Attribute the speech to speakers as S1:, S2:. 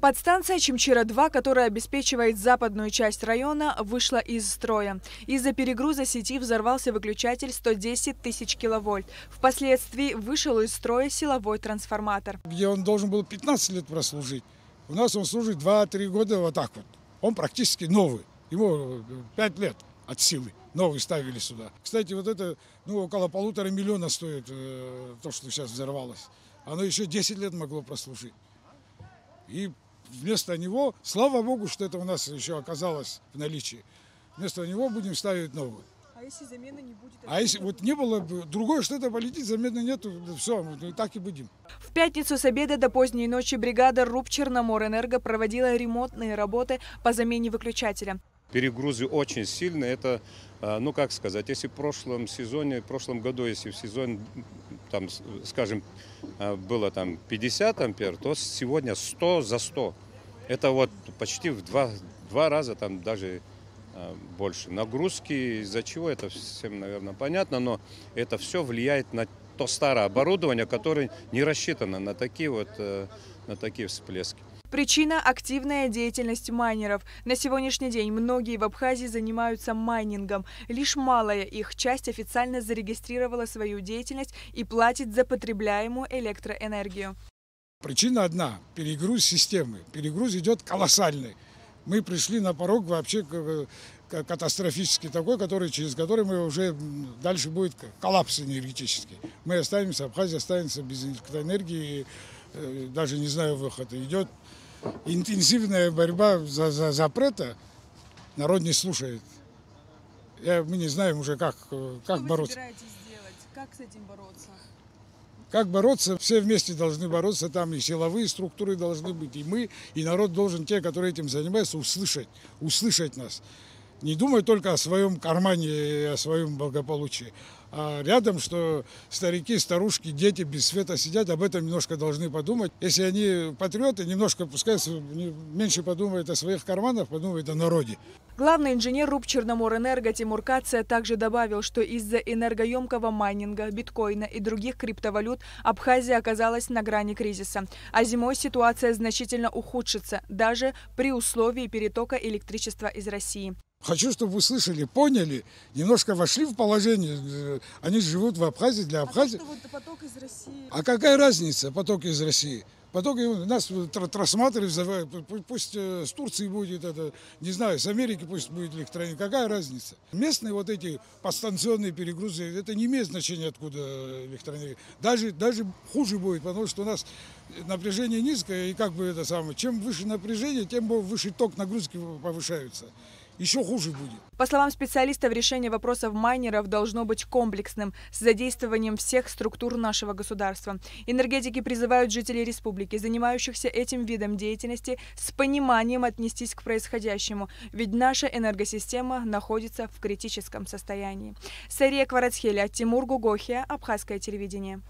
S1: Подстанция Чимчира-2, которая обеспечивает западную часть района, вышла из строя. Из-за перегруза сети взорвался выключатель 110 тысяч киловольт. Впоследствии вышел из строя силовой трансформатор.
S2: Где он должен был 15 лет прослужить, у нас он служит 2-3 года вот так вот. Он практически новый. Ему 5 лет от силы. Новый ставили сюда. Кстати, вот это около 1,5 миллиона стоит то, что сейчас взорвалось. Оно еще 10 лет могло прослужить. И вместо него, слава богу, что это у нас еще оказалось в наличии. Вместо него будем ставить новый.
S1: А если замены не будет?
S2: А если вот не было бы, другое что-то полетит, замены нету, все, мы так и будем.
S1: В пятницу с обеда до поздней ночи бригада РУП Черноморэнерго проводила ремонтные работы по замене выключателя.
S3: Перегрузы очень сильные. Это, как сказать, если в прошлом сезоне, в прошлом году, если в сезон, там, скажем, было там 50 ампер, то сегодня 100 за 100. Это вот почти в два раза, там даже больше. Нагрузки, из-за чего, это всем, наверное, понятно, но это все влияет на то старое оборудование, которое не рассчитано на такие всплески.
S1: Причина – активная деятельность майнеров. На сегодняшний день многие в Абхазии занимаются майнингом. Лишь малая их часть официально зарегистрировала свою деятельность и платит за потребляемую электроэнергию.
S2: Причина одна – перегруз системы. Перегруз идет колоссальный. Мы пришли на порог вообще катастрофический такой, через который мы уже дальше будет коллапс энергетический. Мы останемся, Абхазия останется без электроэнергии, даже не знаю выхода. Идет интенсивная борьба за запрета, народ не слушает. Мы не знаем уже, как бороться.
S1: Что вы собираетесь делать? Как с этим бороться?
S2: Как бороться? Все вместе должны бороться, там и силовые структуры должны быть, и мы, и народ должен, те, которые этим занимаются, услышать нас. Не думать только о своем кармане и о своем благополучии. А рядом, что старики, старушки, дети без света сидят, об этом немножко должны подумать. Если они патриоты, немножко пускай меньше подумают о своих карманах, подумают о народе.
S1: Главный инженер РУП Черноморэнерго Тимур Кация также добавил, что из-за энергоемкого майнинга, биткоина и других криптовалют Абхазия оказалась на грани кризиса. А зимой ситуация значительно ухудшится, даже при условии перетока электричества из России.
S2: Хочу, чтобы вы слышали, поняли, немножко вошли в положение. Они живут в Абхазии, для Абхазии.
S1: Поток из России.
S2: А какая разница, поток из России? Поток у нас рассматривают, пусть с Турции будет, не знаю, с Америки пусть будет электроэнергия. Какая разница? Местные вот эти подстанционные перегрузы, это не имеет значения, откуда электроэнергия. Даже хуже будет, потому что у нас напряжение низкое, и чем выше напряжение, тем выше ток нагрузки повышаются. Еще хуже будет.
S1: По словам специалистов, решение вопросов майнеров должно быть комплексным, с задействованием всех структур нашего государства. Энергетики призывают жителей республики, занимающихся этим видом деятельности, с пониманием отнестись к происходящему, ведь наша энергосистема находится в критическом состоянии. Сария Кварацхеля, Тимур Гугохия, Абхазское телевидение.